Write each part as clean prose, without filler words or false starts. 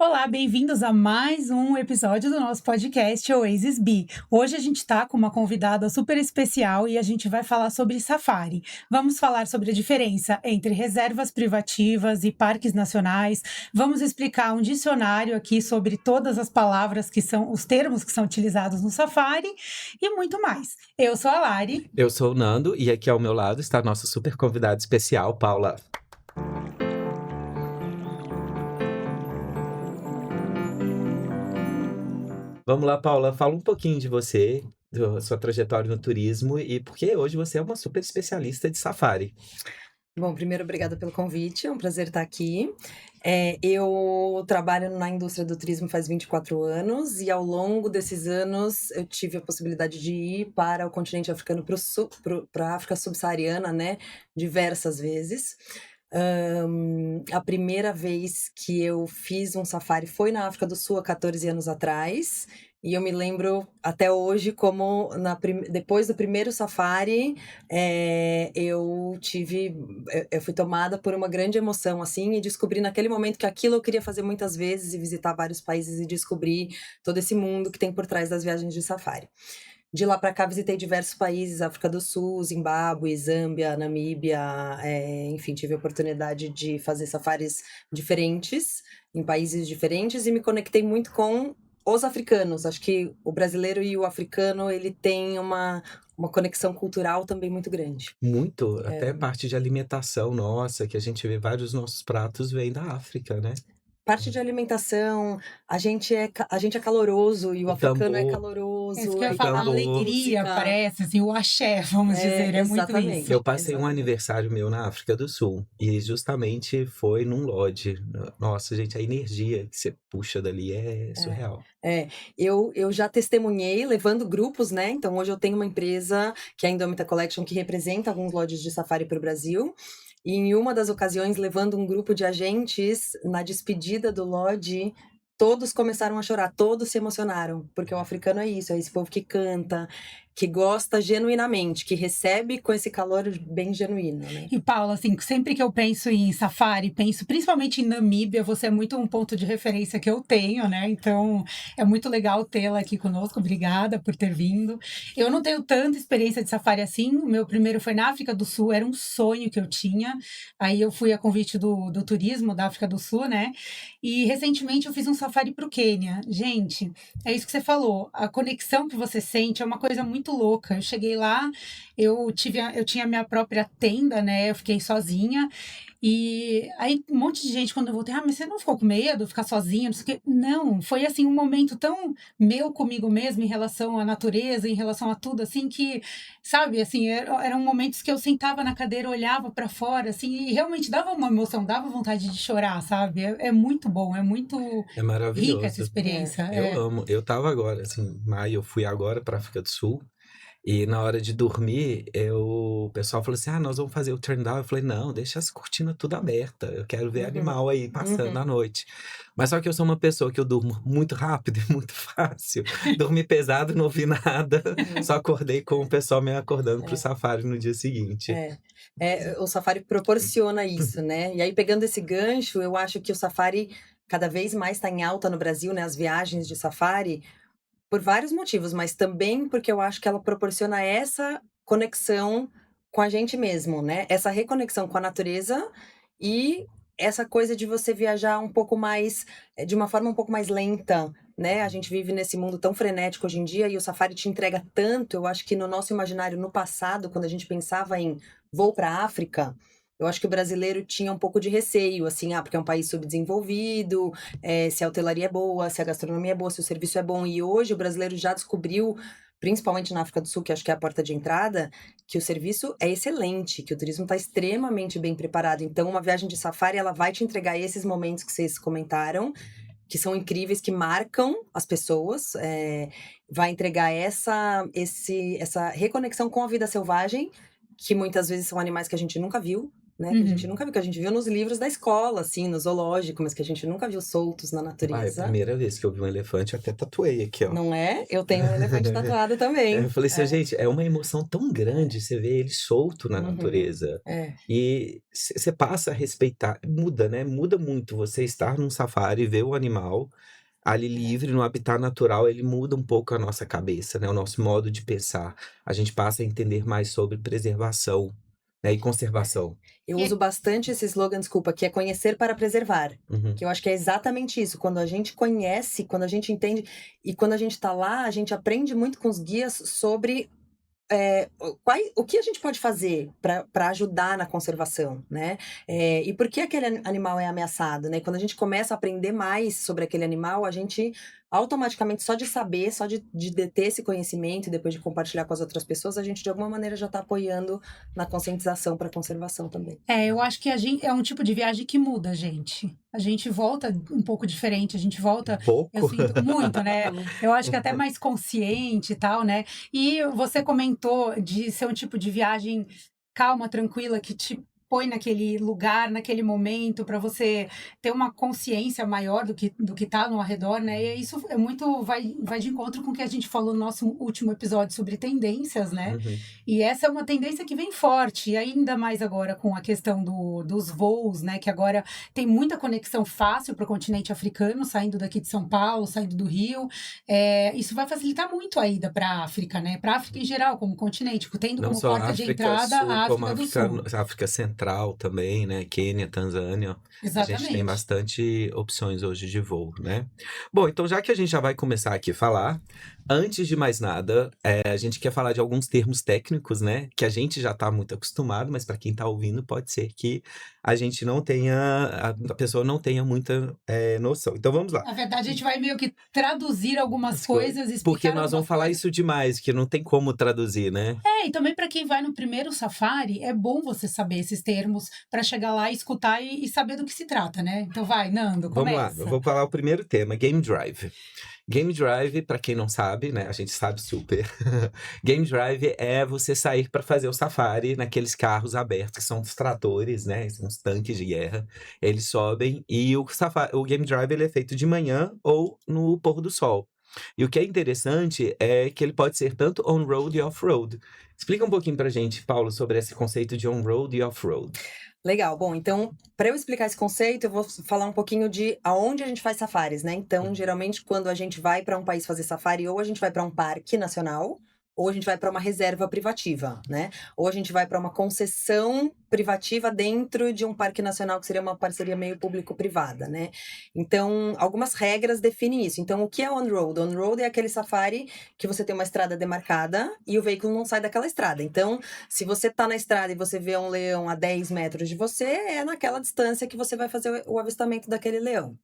Olá, bem-vindos a mais um episódio do nosso podcast Oasis Bee. Hoje a gente está com uma convidada super especial e a gente vai falar sobre safari. Vamos falar sobre a diferença entre reservas privativas e parques nacionais. Vamos explicar um dicionário aqui sobre todas as palavras que são, os termos que são utilizados no safari e muito mais. Eu sou a Lari. Eu sou o Nando e aqui ao meu lado está a nossa super convidada especial, Paula. Vamos lá, Paula, fala um pouquinho de você, da sua trajetória no turismo e porque hoje você é uma super especialista de safari. Bom, primeiro, obrigada pelo convite, é um prazer estar aqui. Eu trabalho na indústria do turismo faz 24 anos e ao longo desses anos eu tive a possibilidade de ir para o continente africano, para a África subsaariana, né, diversas vezes. A primeira vez que eu fiz um safari foi na África do Sul há 14 anos atrás. E eu me lembro até hoje como depois do primeiro safari, eu fui tomada por uma grande emoção, assim, e descobri naquele momento que aquilo eu queria fazer muitas vezes e visitar vários países e descobrir todo esse mundo que tem por trás das viagens de safari. De lá para cá visitei diversos países, África do Sul, Zimbábue, Zâmbia, Namíbia, enfim, tive a oportunidade de fazer safaris diferentes, em países diferentes, e me conectei muito com os africanos. Acho que o brasileiro e o africano, ele tem uma conexão cultural também muito grande. Muito, até parte de alimentação nossa, que a gente vê vários dos nossos pratos vêm da África, né? Parte de alimentação, a gente é caloroso e o O africano é tambor, É isso caloroso, que eu ia o falar, a tambor. alegria, música. parece, assim, o axé, vamos dizer, é muito isso. Exatamente, Eu passei um exatamente. aniversário meu na África do Sul e justamente foi num lodge. Nossa, gente, a energia que você puxa dali é É. surreal. Eu já testemunhei levando grupos, né, então hoje eu tenho uma empresa, que é a Indomita Collection, que representa alguns lodges de safari para o Brasil, e em uma das ocasiões, levando um grupo de agentes, na despedida do lodge, todos começaram a chorar, todos se emocionaram, porque o africano é isso, é esse povo que canta, que gosta genuinamente, que recebe com esse calor bem genuíno, né. E Paula, assim, sempre que eu penso em safari, penso principalmente em Namíbia, você é muito um ponto de referência que eu tenho, né? Então é muito legal tê-la aqui conosco. Obrigada por ter vindo. Eu não tenho tanta experiência de safari assim. O meu primeiro foi na África do Sul, era um sonho que eu tinha. Aí eu fui a convite do turismo da África do Sul, né? E recentemente eu fiz um safari para o Quênia. Gente, é isso que você falou. A conexão que você sente é uma coisa muito louca. Eu cheguei lá, eu tinha minha própria tenda, né? Eu fiquei sozinha. E aí um monte de gente, quando eu voltei, mas você não ficou com medo de ficar sozinha? Não sei o quê. Não, foi assim um momento tão meu comigo mesmo em relação à natureza, em relação a tudo, assim, que, sabe, assim, eram momentos que eu sentava na cadeira, olhava para fora, assim, e realmente dava uma emoção, dava vontade de chorar, sabe? É muito bom, é muito É rica essa maravilhoso. É. experiência. Eu amo. Eu tava agora, assim, em maio, eu fui agora pra África do Sul. E na hora de dormir, o pessoal falou assim: "Ah, nós vamos fazer o turn down". Eu falei: "Não, deixa as cortinas tudo aberta, eu quero ver Uhum, animal aí passando uhum. à noite". Mas só que eu sou uma pessoa que eu durmo muito rápido e muito fácil. Dormi pesado, não ouvi nada, Uhum. só acordei com o pessoal me acordando para o É. safari no dia seguinte. É, o safari proporciona isso, né. E aí pegando esse gancho, eu acho que o safari cada vez mais está em alta no Brasil, né, as viagens de safari, por vários motivos, mas também porque eu acho que ela proporciona essa conexão com a gente mesmo, né, essa reconexão com a natureza e essa coisa de você viajar um pouco mais, de uma forma um pouco mais lenta, né. A gente vive nesse mundo tão frenético hoje em dia e o safari te entrega tanto, eu acho que no nosso imaginário, no passado, quando a gente pensava em vou para a África, eu acho que o brasileiro tinha um pouco de receio, assim, porque é um país subdesenvolvido, se a hotelaria é boa, se a gastronomia é boa, se o serviço é bom. E hoje o brasileiro já descobriu, principalmente na África do Sul, que acho que é a porta de entrada, que o serviço é excelente, que o turismo está extremamente bem preparado. Então, uma viagem de safari, ela vai te entregar esses momentos que vocês comentaram, que são incríveis, que marcam as pessoas, vai entregar essa reconexão com a vida selvagem, que muitas vezes são animais que a gente nunca viu, né? Que a gente nunca viu, que a gente viu nos livros da escola, assim, no zoológico, mas que a gente nunca viu soltos na Ah, é a natureza. primeira vez que eu vi um elefante, eu até tatuei aqui, ó. Não é? Eu tenho um elefante tatuado também. Eu falei assim, gente, é uma emoção tão grande você ver ele solto na Uhum. natureza. É. E você passa a respeitar, muda, né? Muda muito você estar num safari e ver o animal ali livre, no habitat natural, ele muda um pouco a nossa cabeça, né? O nosso modo de pensar. A gente passa a entender mais sobre preservação, né? E conservação. Eu uso bastante esse slogan, desculpa, que é conhecer para preservar. Uhum. Que eu acho que é exatamente isso. Quando a gente conhece, quando a gente entende, e quando a gente tá lá, a gente aprende muito com os guias sobre o que a gente pode fazer para ajudar na conservação, né? E por que aquele animal é ameaçado, né? Quando a gente começa a aprender mais sobre aquele animal, a gente automaticamente, só de saber, só de ter esse conhecimento e depois de compartilhar com as outras pessoas, a gente de alguma maneira já está apoiando na conscientização para a conservação também. Eu acho que é um tipo de viagem que muda, gente. A gente volta um pouco diferente, a gente volta, Pouco. eu sinto muito, né? Eu acho que até mais consciente e tal, né? E você comentou de ser um tipo de viagem calma, tranquila, que te põe naquele lugar, naquele momento, para você ter uma consciência maior do que tá no arredor, né? E isso é muito, vai de encontro com o que a gente falou no nosso último episódio sobre tendências, né? Uhum. E essa é uma tendência que vem forte, e ainda mais agora com a questão dos voos, né? Que agora tem muita conexão fácil para o continente africano, saindo daqui de São Paulo, saindo do Rio. Isso vai facilitar muito a ida para a África, né? Para a África em geral, como continente, tendo Não como só porta a de África entrada Sul, a como a África do Sul. África Central também, né? Quênia, Tanzânia. A gente tem Exatamente. bastante opções hoje de voo, né? Bom, então já que a gente já vai começar aqui a falar, antes de mais nada, a gente quer falar de alguns termos técnicos, né? Que a gente já tá muito acostumado, mas para quem tá ouvindo, pode ser que a gente não tenha, a pessoa não tenha muita noção. Então vamos lá. Na verdade, a gente vai meio que traduzir algumas coisas, explicar Porque nós vamos falar algumas coisas. isso demais, que não tem como traduzir, né? E também para quem vai no primeiro safari, é bom você saber esses termos para chegar lá, escutar e saber do que se trata, né? Então vai, Nando, Vamos começa. lá, eu vou falar o primeiro tema, Game Drive. Game Drive, para quem não sabe, né? A gente sabe super. Game Drive é você sair para fazer o safari naqueles carros abertos, que são os tratores, né? São os tanques de guerra. Eles sobem e o Game Drive ele é feito de manhã ou no pôr do sol. E o que é interessante é que ele pode ser tanto on-road e off-road. Explica um pouquinho pra gente, Paulo, sobre esse conceito de on-road e off-road. Legal, bom, então, para eu explicar esse conceito, eu vou falar um pouquinho de aonde a gente faz safaris, né? Então, geralmente, quando a gente vai para um país fazer safari, ou a gente vai para um parque nacional, ou a gente vai para uma reserva privativa, né? Ou a gente vai para uma concessão privativa dentro de um parque nacional, que seria uma parceria meio público-privada, né? Então, algumas regras definem isso. Então, o que é on-road? On-road é aquele safari que você tem uma estrada demarcada e o veículo não sai daquela estrada. Então, se você tá na estrada e você vê um leão a 10 metros de você, é naquela distância que você vai fazer o avistamento daquele leão.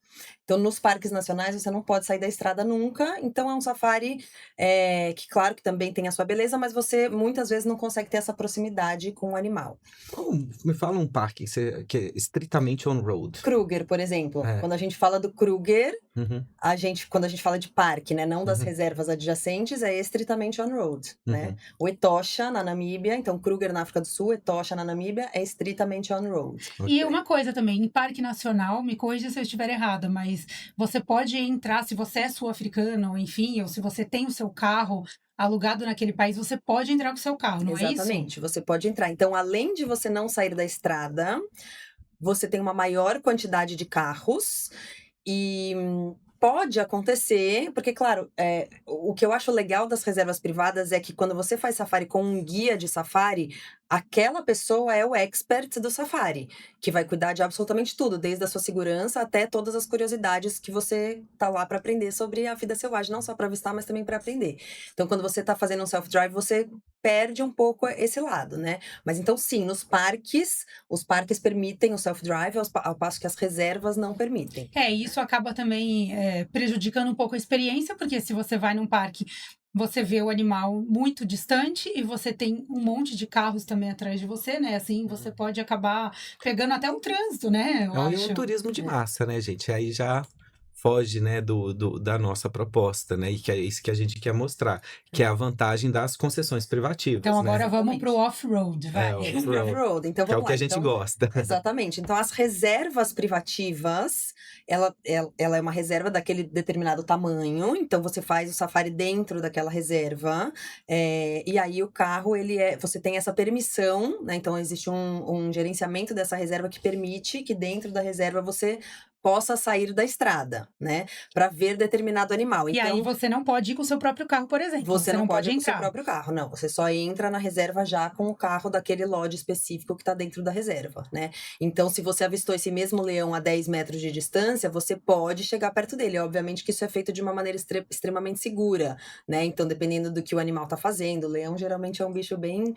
Então, nos parques nacionais, você não pode sair da estrada nunca. Então, é um safari que, claro, que também tem a sua beleza, mas você muitas vezes não consegue ter essa proximidade com o animal. Me fala um parque que é estritamente on-road. Kruger, por exemplo. Quando a gente fala do Kruger, Uhum. quando a gente fala de parque, né, não das reservas adjacentes, é estritamente on-road, né? O Etosha, na Namíbia, então Kruger na África do Sul, Etosha na Namíbia, é estritamente on-road. E uma coisa também, em parque nacional, me corrija se eu estiver errada, mas você pode entrar, se você é sul-africano, ou enfim, ou se você tem o seu carro alugado naquele país, você pode entrar com o seu carro, não é isso? Exatamente, você pode entrar. Então, além de você não sair da estrada, você tem uma maior quantidade de carros e pode acontecer, porque, claro, o que eu acho legal das reservas privadas é que quando você faz safari com um guia de safari, aquela pessoa é o expert do safari, que vai cuidar de absolutamente tudo, desde a sua segurança até todas as curiosidades que você tá lá para aprender sobre a vida selvagem, não só para avistar, mas também para aprender. Então, quando você tá fazendo um self-drive, você perde um pouco esse lado, né? Mas então, sim, nos parques, os parques permitem o self-drive, ao passo que as reservas não permitem. Isso acaba também prejudicando um pouco a experiência, porque se você vai num parque, você vê o animal muito distante e você tem um monte de carros também atrás de você, né? Assim, você pode acabar pegando até um trânsito, né? É um turismo de massa, né, gente? Aí já foge, né, da nossa proposta, né? E que é isso que a gente quer mostrar, que é a vantagem das concessões privativas, Então né? agora vamos Exatamente. pro off-road, vai. É, Off-road. Então que é o vamos que a lá. gente Então, gosta. exatamente. Então, as reservas privativas, ela é uma reserva daquele determinado tamanho. Então, você faz o safari dentro daquela reserva. E aí, o carro, você tem essa permissão, né? Então, existe um gerenciamento dessa reserva que permite que dentro da reserva você possa sair da estrada, né? Para ver determinado animal. E aí você não pode ir com o seu próprio carro, por exemplo. Você não pode ir com o seu entrar. próprio carro, não. Você só entra na reserva já com o carro daquele lote específico que está dentro da reserva, né? Então, se você avistou esse mesmo leão a 10 metros de distância, você pode chegar perto dele. Obviamente que isso é feito de uma maneira extremamente segura, né? Então, dependendo do que o animal está fazendo. O leão geralmente é um bicho bem...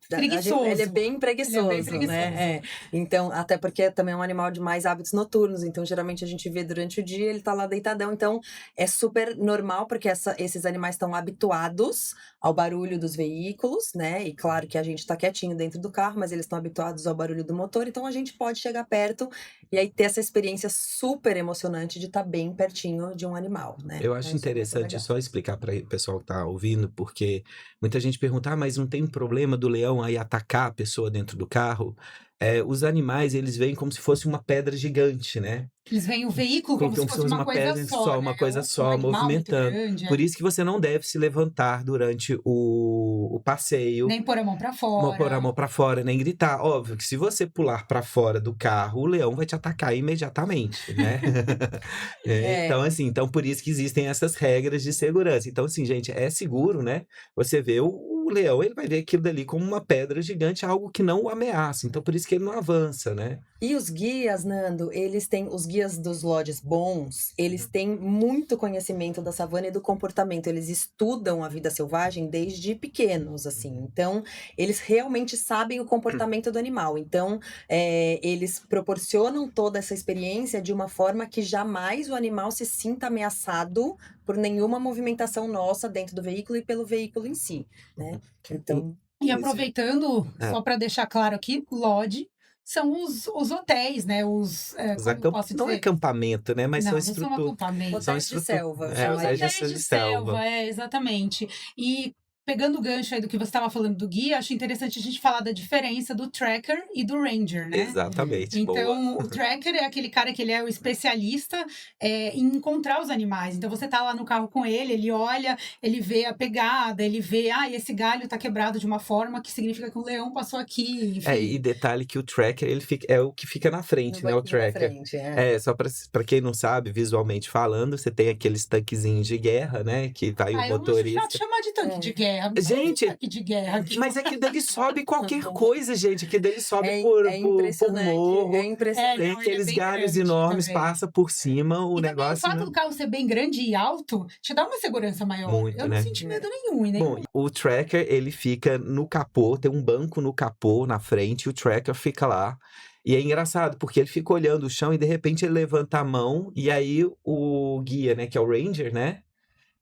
Preguiçoso. Ele é bem preguiçoso, preguiçoso. né? Então, até porque também é um animal de mais hábitos noturnos. Então, geralmente a gente vê durante o dia, ele tá lá deitadão. Então, é super normal, porque esses animais estão habituados ao barulho dos veículos, né? E claro que a gente tá quietinho dentro do carro, mas eles estão habituados ao barulho do motor. Então, a gente pode chegar perto e aí ter essa experiência super emocionante de estar bem pertinho de um animal, né? Eu acho Então, isso é muito interessante legal. só explicar para o pessoal que tá ouvindo, porque muita gente pergunta, mas não tem um problema do leão aí atacar a pessoa dentro do carro? Os animais, eles veem como se fosse uma pedra gigante, né? Eles veem o veículo como se fosse uma coisa pedra só, uma né? coisa só, animal muito movimentando. grande, Por isso que você não deve se levantar durante o passeio, nem pôr a mão pra fora. pôr a mão para fora, nem gritar. Óbvio que se você pular para fora do carro, o leão vai te atacar imediatamente, né? Então, assim, por isso que existem essas regras de segurança. Então, assim, gente, é seguro, né? Você vê o leão, ele vai ver aquilo dali como uma pedra gigante, algo que não o ameaça. Então, por isso que ele não avança, né? E os guias, Nando, eles têm, os guias dos lodges bons, eles têm muito conhecimento da savana e do comportamento. Eles estudam a vida selvagem desde pequenos, assim. Então, eles realmente sabem o comportamento do animal. Então, eles proporcionam toda essa experiência de uma forma que jamais o animal se sinta ameaçado por nenhuma movimentação nossa dentro do veículo e pelo veículo em si, né? Então, E aproveitando, É. só para deixar claro aqui, lodge são os hotéis, né? Não é acampamento, né? Mas não, são não são estruturas. acampamentos. hotéis de selva. É, são os aí. hotéis de selva. Exatamente. E pegando o gancho aí do que você estava falando do guia, acho interessante a gente falar da diferença do tracker e do ranger, né? Exatamente. Boa. Então, o tracker é aquele cara que ele é o especialista em encontrar os animais. Então, você tá lá no carro com ele olha, ele vê a pegada, ele vê, esse galho tá quebrado de uma forma que significa que um leão passou aqui, enfim. E detalhe que o tracker, é o que fica na frente, No né? O banquinho da tracker. frente, Só pra quem não sabe, visualmente falando, você tem aqueles tanquezinhos de guerra, né? Que vai o Eu motorista. não chamar de tanque de guerra. Gente, tanque de guerra aqui. Mas aquilo dele sobe qualquer coisa, gente. Aquilo dele sobe por impressionante. morro. É impressionante. Tem Não, ele é aqueles bem galhos grande enormes, também. passa por cima o E também negócio. o fato né? do carro ser bem grande e alto te dá uma segurança maior. Muito, eu né? não senti medo nenhum. Bom, o tracker, ele fica no capô, tem um banco no capô na frente, e o tracker fica lá. E é engraçado, porque ele fica olhando o chão e de repente ele levanta a mão, e aí o guia, né, que é o ranger, né?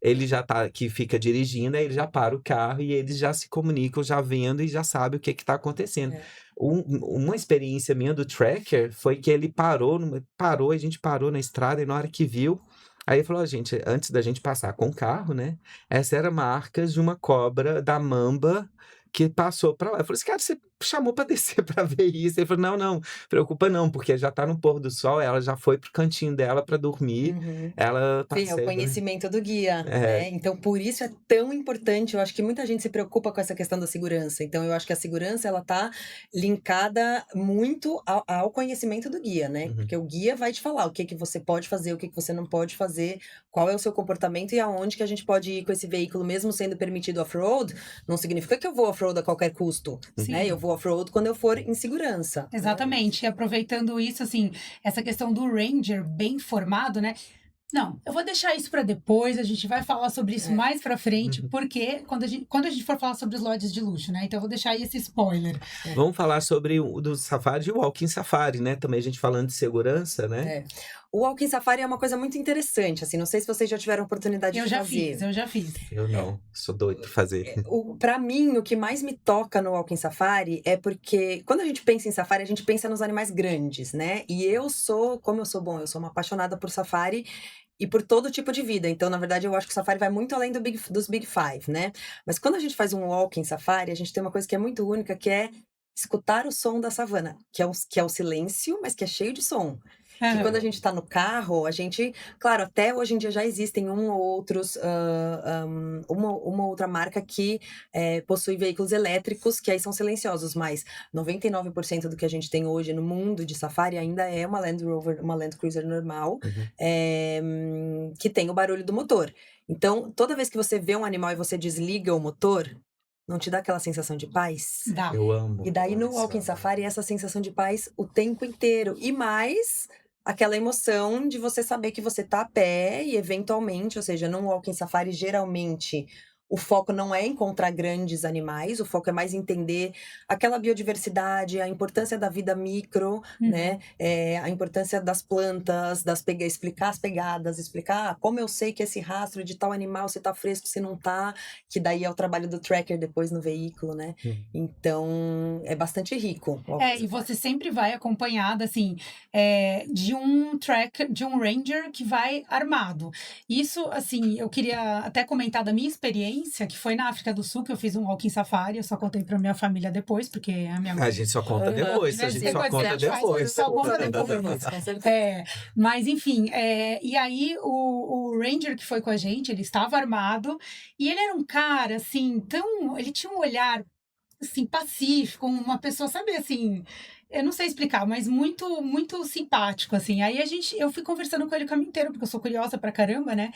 Ele já tá, que fica dirigindo, aí ele já para o carro e eles já se comunicam, já vendo e já sabe o que tá acontecendo. Uma experiência minha do tracker foi que ele a gente parou na estrada e na hora que viu, aí ele falou, gente, antes da gente passar com o carro, né? Essa era marcas de uma cobra da mamba que passou pra lá. Eu falei assim, cara, você chamou pra descer pra ver isso? Ele falou, não, preocupa não, porque já tá no pôr do sol, ela já foi pro cantinho dela pra dormir, ela Sim, é o conhecimento do guia, né? Então, por isso é tão importante. Eu acho que muita gente se preocupa com essa questão da segurança. Então, eu acho que a segurança, ela tá linkada muito ao conhecimento do guia, né? Porque o guia vai te falar o que você pode fazer, o que você não pode fazer, qual é o seu comportamento e aonde que a gente pode ir com esse veículo, mesmo sendo permitido off-road, não significa que eu vou off-road a qualquer custo, né? Eu vou off-road quando eu for em segurança. Exatamente. E aproveitando isso, assim, essa questão do ranger bem formado, né? Não, eu vou deixar isso para depois, a gente vai falar sobre isso mais para frente, porque quando a gente for falar sobre os lodges de luxo, né? Então eu vou deixar aí esse spoiler. Vamos falar sobre o do safari e o walking safari, né? Também a gente falando de segurança, né? O walking safari é uma coisa muito interessante, assim, não sei se vocês já tiveram oportunidade de fazer. Eu já fiz. Eu não, sou doido pra fazer. Pra mim, o que mais me toca no walking safari é porque quando a gente pensa em safari, a gente pensa nos animais grandes, né? E eu sou uma apaixonada por safari, e por todo tipo de vida. Então, na verdade, eu acho que o safari vai muito além dos Big Five, né? Mas quando a gente faz um walk em safari, a gente tem uma coisa que é muito única, que é escutar o som da savana, que é o silêncio, mas que é cheio de som. Que quando a gente tá no carro, a gente... Claro, até hoje em dia já existem uma outra marca que possui veículos elétricos, que aí são silenciosos, mas 99% do que a gente tem hoje no mundo de safari ainda é uma Land Rover, uma Land Cruiser normal, que tem o barulho do motor. Então, toda vez que você vê um animal e você desliga o motor, não te dá aquela sensação de paz? Dá. Eu amo. E daí no Walking Safari, essa sensação de paz o tempo inteiro. E mais aquela emoção de você saber que você tá a pé e eventualmente, ou seja, num Walking Safari, geralmente o foco não é encontrar grandes animais, o foco é mais entender aquela biodiversidade, a importância da vida micro, né? A importância das plantas, explicar as pegadas, explicar como eu sei que esse rastro de tal animal, se tá fresco, se não tá, que daí é o trabalho do tracker depois no veículo, né? Então, é bastante rico. E você sempre vai acompanhada, assim, de um tracker, de um ranger que vai armado. Isso, assim, eu queria até comentar da minha experiência, que foi na África do Sul, que eu fiz um walking safari, eu só contei pra minha família depois, porque a minha mãe... A gente só conta depois, a gente só conta depois. Só conta depois. Mas, enfim, e aí o ranger que foi com a gente, ele estava armado, e ele era um cara, assim, ele tinha um olhar, assim, pacífico, uma pessoa, sabe, assim, eu não sei explicar, mas muito, muito simpático, assim. Aí eu fui conversando com ele o caminho inteiro, porque eu sou curiosa pra caramba, né?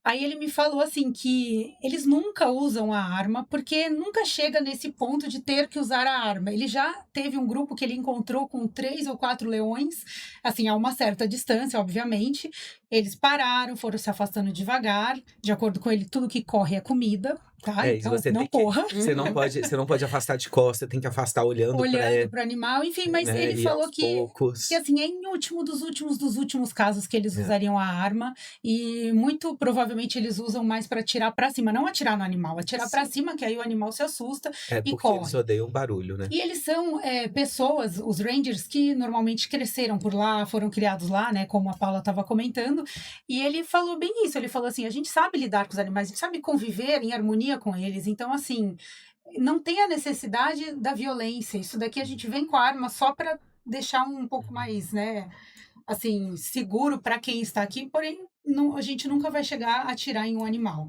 Aí ele me falou, assim, que eles nunca usam a arma, porque nunca chega nesse ponto de ter que usar a arma. Ele já teve um grupo que ele encontrou com 3 ou 4 leões, assim, a uma certa distância, obviamente. Eles pararam, foram se afastando devagar. De acordo com ele, tudo que corre é comida, tá? Então, não corra. Você não pode afastar de costa, tem que afastar olhando para o animal. Enfim, mas ele falou que assim, é em último dos últimos casos que eles usariam a arma. E muito provavelmente eles usam mais para atirar para cima, não atirar no animal, atirar para cima, que aí o animal se assusta e corre. Eles odeiam barulho, né? E eles são pessoas, os rangers, que normalmente cresceram por lá, foram criados lá, né? Como a Paula estava comentando. E ele falou bem isso, ele falou assim, a gente sabe lidar com os animais, a gente sabe conviver em harmonia com eles. Então, assim, não tem a necessidade da violência. Isso daqui a gente vem com a arma só para deixar um pouco mais, né? Assim, seguro para quem está aqui, porém, a gente nunca vai chegar a atirar em um animal.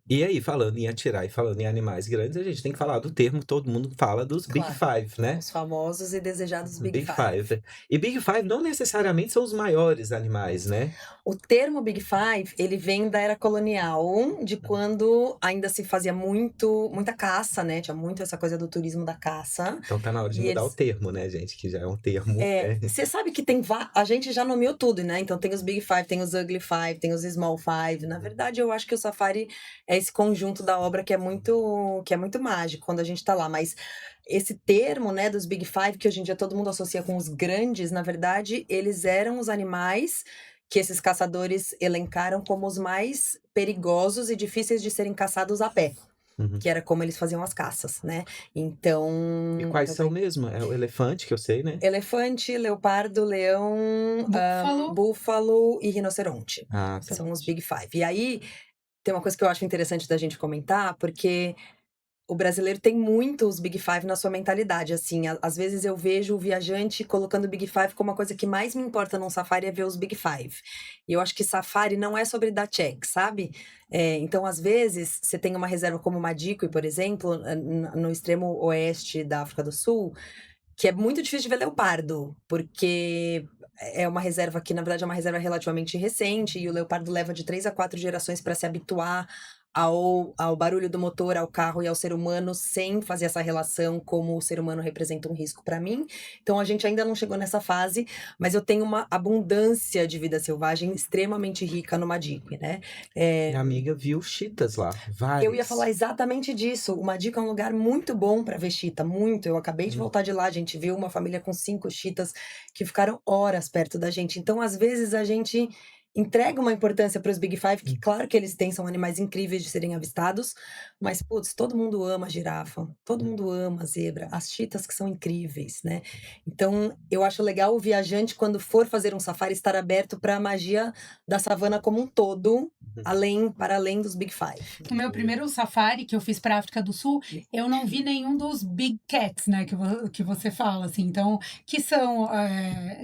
E aí, falando em atirar e falando em animais grandes, a gente tem que falar do termo, todo mundo fala dos Big Five, né? Os famosos e desejados Big Five. E Big Five não necessariamente são os maiores animais, né? O termo Big Five, ele vem da era colonial, de quando ainda se fazia muita caça, né? Tinha muito essa coisa do turismo da caça. Então tá na hora de mudar o termo, né, gente? Que já é um termo... Você sabe que tem... A gente já nomeou tudo, né? Então tem os Big Five, tem os Ugly Five, tem os Small Five. Na verdade, eu acho que o safari é esse conjunto da obra que é muito mágico quando a gente tá lá. Mas esse termo, né, dos Big Five, que hoje em dia todo mundo associa com os grandes, na verdade, eles eram os animais que esses caçadores elencaram como os mais perigosos e difíceis de serem caçados a pé. Que era como eles faziam as caças, né? Então... E quais são mesmo? É o elefante, que eu sei, né? Elefante, leopardo, leão, búfalo e rinoceronte. São os Big Five. E aí, tem uma coisa que eu acho interessante da gente comentar, porque o brasileiro tem muito os Big Five na sua mentalidade, assim. Às vezes eu vejo o viajante colocando o Big Five como a coisa que mais me importa num safari é ver os Big Five. E eu acho que safari não é sobre dar check, sabe? Então, às vezes, você tem uma reserva como Madikwe, por exemplo, no extremo oeste da África do Sul, que é muito difícil de ver leopardo, porque é uma reserva que, na verdade, é uma reserva relativamente recente, e o leopardo leva de 3 a 4 gerações para se habituar ao barulho do motor, ao carro e ao ser humano, sem fazer essa relação como o ser humano representa um risco para mim. Então, a gente ainda não chegou nessa fase, mas eu tenho uma abundância de vida selvagem extremamente rica no Madikwe, né? Minha amiga viu chitas lá, vários. Eu ia falar exatamente disso. O Madikwe é um lugar muito bom para ver chita, muito. Eu acabei de voltar de lá, a gente viu uma família com 5 chitas que ficaram horas perto da gente. Então, às vezes, a gente entrega uma importância para os Big Five, que claro que eles têm, são animais incríveis de serem avistados, mas, putz, todo mundo ama a girafa, todo mundo ama a zebra, as chitas que são incríveis, né? Então, eu acho legal o viajante, quando for fazer um safari, estar aberto para a magia da savana como um todo, para além dos Big Five. No meu primeiro safari que eu fiz para África do Sul, eu não vi nenhum dos big cats, né, que você fala, assim. Então, que são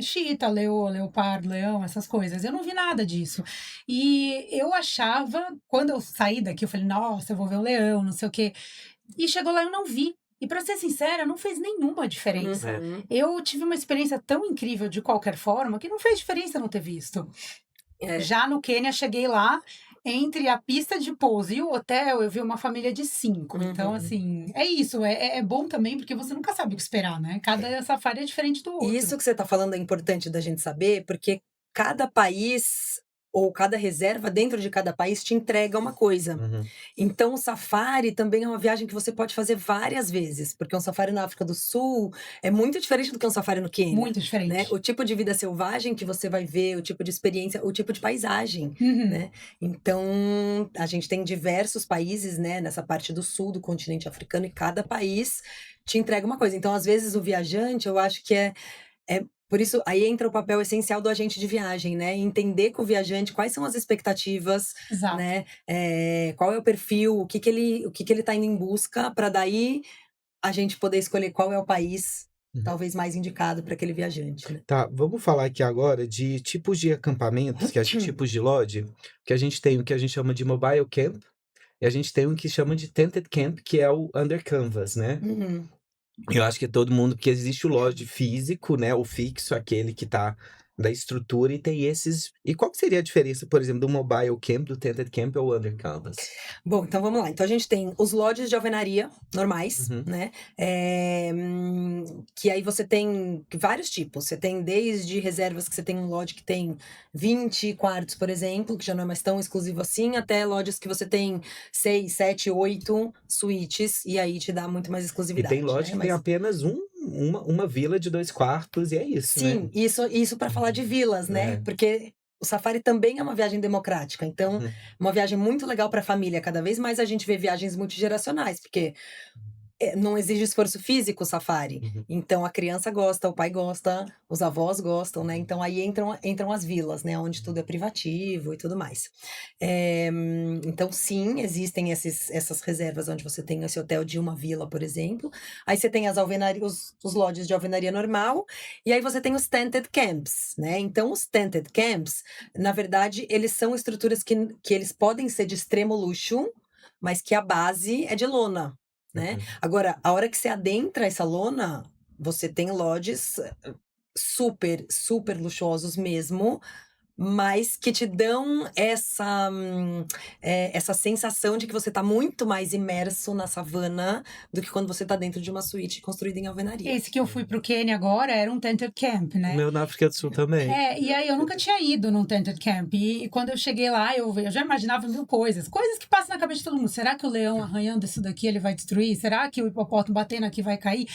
chita, leopardo, leão, essas coisas. Eu não vi nada disso. E eu achava, quando eu saí daqui, eu falei, nossa, eu vou ver um leão, não sei o quê. E chegou lá, eu não vi. E para ser sincera, não fez nenhuma diferença. Uhum. Eu tive uma experiência tão incrível de qualquer forma que não fez diferença não ter visto. É. Já no Quênia, cheguei lá, entre a pista de pouso e o hotel, eu vi uma família de 5. Então, assim, é isso. É bom também, porque você nunca sabe o que esperar, né? Cada safari é diferente do outro. E isso que você está falando é importante da gente saber, porque cada país ou cada reserva dentro de cada país te entrega uma coisa. Então, o safari também é uma viagem que você pode fazer várias vezes, porque um safari na África do Sul é muito diferente do que um safari no Quênia. Muito diferente. Né? O tipo de vida selvagem que você vai ver, o tipo de experiência, o tipo de paisagem, né? Então, a gente tem diversos países, né, nessa parte do sul do continente africano, e cada país te entrega uma coisa. Então, às vezes, o viajante, eu acho que é por isso, aí entra o papel essencial do agente de viagem, né? Entender com o viajante quais são as expectativas, Exato. né? Qual é o perfil, o que ele tá indo em busca, para daí a gente poder escolher qual é o país talvez mais indicado para aquele viajante, né? Tá, vamos falar aqui agora de tipos de acampamentos, que é tipos de lodge, que a gente tem o que a gente chama de mobile camp, e a gente tem o que chama de tented camp, que é o under canvas, né? Eu acho que todo mundo, porque existe o lodge físico, né, o fixo, aquele que tá da estrutura, e tem esses... E qual que seria a diferença, por exemplo, do mobile camp, do tented camp ou under canvas? Bom, então vamos lá. Então a gente tem os lodges de alvenaria normais, né? Que aí você tem vários tipos. Você tem desde reservas que você tem um lodge que tem 20 quartos, por exemplo, que já não é mais tão exclusivo assim, até lodges que você tem 6, 7, 8 suítes, e aí te dá muito mais E exclusividade. tem lodge que tem apenas uma vila de 2 quartos, e é isso, né? Sim, isso para falar de vilas, né? Porque o safari também é uma viagem democrática. Então, uma viagem muito legal para a família. Cada vez mais a gente vê viagens multigeracionais, porque não exige esforço físico o safari. Então, a criança gosta, o pai gosta, os avós gostam, né? Então, aí entram as vilas, né? Onde tudo é privativo e tudo mais. Então, sim, existem essas reservas onde você tem esse hotel de uma vila, por exemplo. Aí você tem os lodges de alvenaria normal. E aí você tem os tented camps, né? Então, os tented camps, na verdade, eles são estruturas que eles podem ser de extremo luxo, mas que a base é de lona. Né? Agora, a hora que você adentra essa lona, você tem lodges super, super luxuosos mesmo, mas que te dão essa sensação de que você está muito mais imerso na savana do que quando você está dentro de uma suíte construída em alvenaria. Esse que eu fui pro Quênia agora era um tented camp, né? O meu na África do Sul também. E aí eu nunca tinha ido num tented camp. E quando eu cheguei lá, eu já imaginava mil coisas. Coisas que passam na cabeça de todo mundo. Será que o leão arranhando isso daqui ele vai destruir? Será que o hipopótamo batendo aqui vai cair?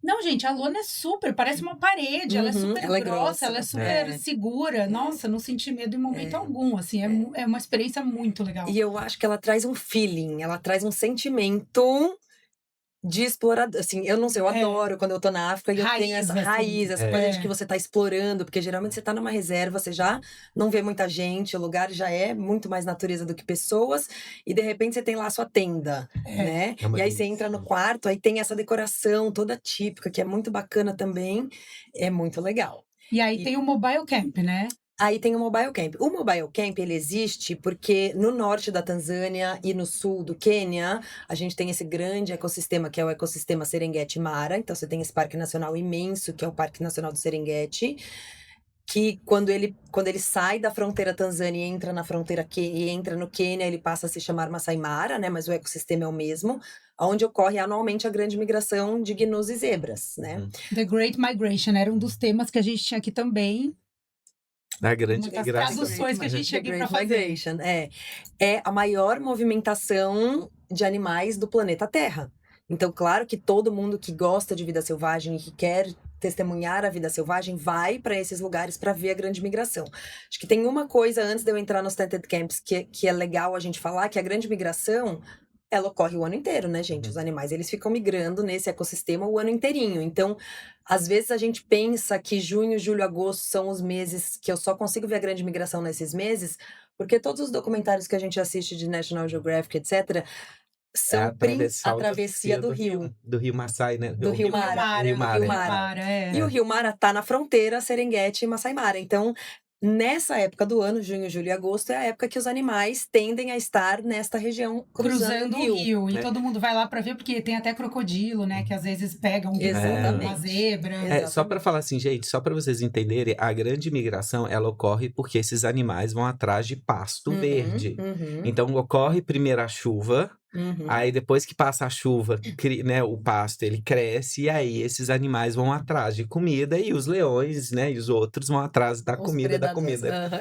Não, gente, a lona é super, parece uma parede. Ela é super grossa, ela é super segura. Nossa, não senti medo em momento algum. Assim, é uma experiência muito legal. E eu acho que ela traz um feeling, ela traz um sentimento de explorador, assim, eu não sei, eu adoro quando eu tô na África e eu tenho essa raiz, essa coisa de que você tá explorando, porque geralmente você tá numa reserva, você já não vê muita gente, o lugar já é muito mais natureza do que pessoas, e de repente você tem lá a sua tenda, né? E aí você entra no quarto, aí tem essa decoração toda típica, que é muito bacana também, é muito legal. E aí tem o Mobile Camp, né? Aí tem o Mobile Camp. O Mobile Camp, ele existe porque no norte da Tanzânia e no sul do Quênia, a gente tem esse grande ecossistema, que é o ecossistema Serengeti Mara. Então, você tem esse parque nacional imenso, que é o Parque Nacional do Serengeti, que quando ele sai da fronteira Tanzânia e entra na fronteira e entra no Quênia, ele passa a se chamar Masai Mara, né? Mas o ecossistema é o mesmo, onde ocorre anualmente a grande migração de gnus e zebras, né? The Great Migration era um dos temas que a gente tinha aqui também. A grande migração. Traduções que a gente chega para fazer. É a maior movimentação de animais do planeta Terra. Então, claro que todo mundo que gosta de vida selvagem e que quer testemunhar a vida selvagem vai para esses lugares para ver a grande migração. Acho que tem uma coisa antes de eu entrar nos tented camps que é legal a gente falar, que a grande migração ela ocorre o ano inteiro, né, gente? Os animais, eles ficam migrando nesse ecossistema o ano inteirinho. Então, às vezes a gente pensa que junho, julho, agosto são os meses que eu só consigo ver a grande migração nesses meses, porque todos os documentários que a gente assiste de National Geographic, etc., são a travessia do rio. Do rio Maasai, né? Do rio Mara. Rio Mara. E o rio Mara tá na fronteira Serengeti e Masai Mara. Então, nessa época do ano, junho, julho e agosto, é a época que os animais tendem a estar nesta região cruzando o rio. E todo mundo vai lá para ver, porque tem até crocodilo, né? Que às vezes pega uma zebra. Só para falar assim, gente, só para vocês entenderem, a grande migração, ela ocorre porque esses animais vão atrás de pasto verde. Então, ocorre primeiro a chuva. Aí depois que passa a chuva, né, o pasto ele cresce e aí esses animais vão atrás de comida e os leões, né, e os outros vão atrás da comida.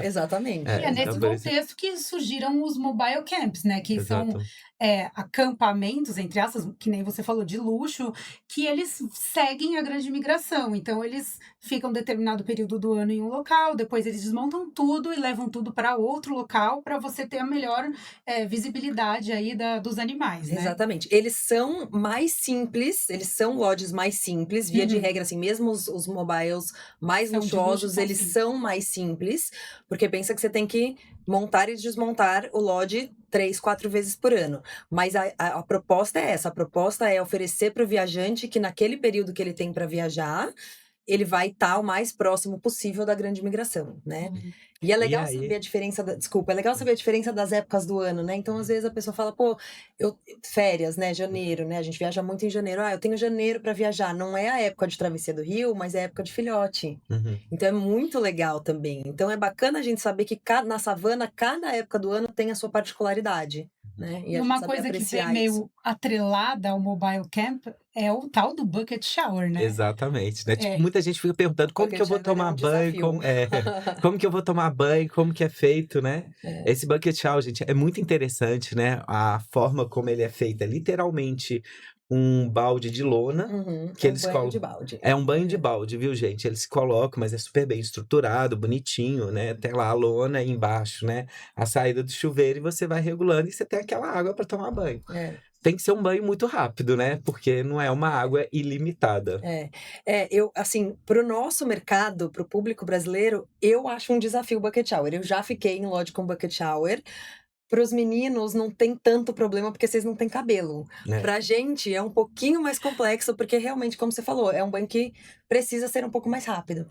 Exatamente. E é nesse contexto que surgiram os mobile camps, né, que são acampamentos, entre aspas, que nem você falou, de luxo, que eles seguem a grande migração. Então eles ficam um determinado período do ano em um local, depois eles desmontam tudo e levam tudo para outro local para você ter a melhor visibilidade aí dos animais, né? Exatamente. Eles são mais simples, eles são lodges mais simples, via de regra, assim, mesmo os mobiles mais luxuosos, eles são mais simples, porque pensa que você tem que montar e desmontar o lodge 3, 4 vezes por ano. Mas a proposta é essa, a proposta é oferecer para o viajante que naquele período que ele tem para viajar, ele vai estar o mais próximo possível da grande migração, né? E é legal saber a diferença, é legal saber a diferença das épocas do ano, né? Então, às vezes, a pessoa fala, pô, férias, né? Janeiro, né? A gente viaja muito em janeiro. Eu tenho janeiro para viajar. Não é a época de travessia do rio, mas é a época de filhote. Então, é muito legal também. Então, é bacana a gente saber que na savana, cada época do ano tem a sua particularidade. Né? E uma coisa que vem meio atrelada ao mobile camp é o tal do bucket shower, né? Exatamente, né? Tipo, muita gente fica perguntando como que eu vou tomar banho, como que eu vou tomar banho, como que é feito, né? Esse bucket shower, gente, é muito interessante, né? A forma como ele é feito é literalmente um balde de lona que eles colocam. De balde. É um banho de balde, viu, gente? Eles colocam, mas é super bem estruturado, bonitinho, né? Tem lá a lona embaixo, né? A saída do chuveiro e você vai regulando e você tem aquela água para tomar banho. Tem que ser um banho muito rápido, né? Porque não é uma água ilimitada. Eu, assim, pro nosso mercado, pro público brasileiro, eu acho um desafio o bucket shower. Eu já fiquei em lodge com bucket shower. Para os meninos não tem tanto problema porque vocês não têm cabelo. Pra gente é um pouquinho mais complexo porque realmente, como você falou, é um banho que precisa ser um pouco mais rápido.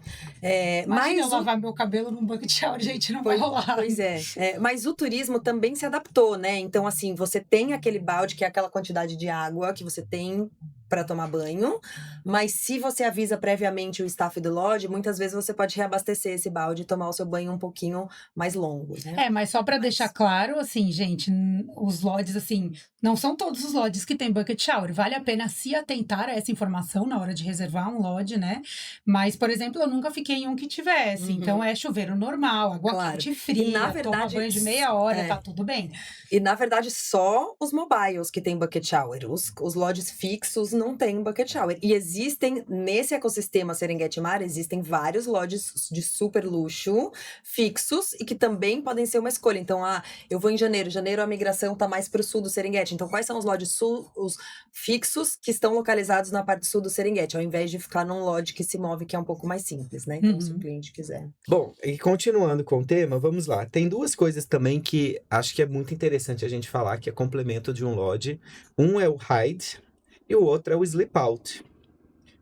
Mas eu lavar meu cabelo num bucket shower, gente, não vai rolar. Pois é. Mas o turismo também se adaptou, né? Então, assim, você tem aquele balde que é aquela quantidade de água que você tem para tomar banho, mas se você avisa previamente o staff do lodge, muitas vezes você pode reabastecer esse balde e tomar o seu banho um pouquinho mais longo, né? Mas só para deixar claro, assim, gente, os lodges, assim, não são todos os lodges que tem bucket shower. Vale a pena se atentar a essa informação na hora de reservar um lodge, né? Mas, por exemplo, eu nunca fiquei em um que tivesse. Então, é chuveiro normal, água quente fria, e, na verdade, toma banho de meia hora, tá tudo bem. E, na verdade, só os mobiles que tem bucket shower. Os lodges fixos não tem bucket shower. E existem, nesse ecossistema Serengeti Mara, existem vários lodges de super luxo, fixos, e que também podem ser uma escolha. Então, eu vou em janeiro. Janeiro a migração tá mais pro sul do Serengeti. Então, quais são os lodges os fixos que estão localizados na parte sul do Serengeti, ao invés de ficar num lodge que se move, que é um pouco mais simples, né? Então, se o cliente quiser. Bom, e continuando com o tema, vamos lá. Tem duas coisas também que acho que é muito interessante a gente falar, que é complemento de um lodge. Um é o hide e o outro é o sleep out.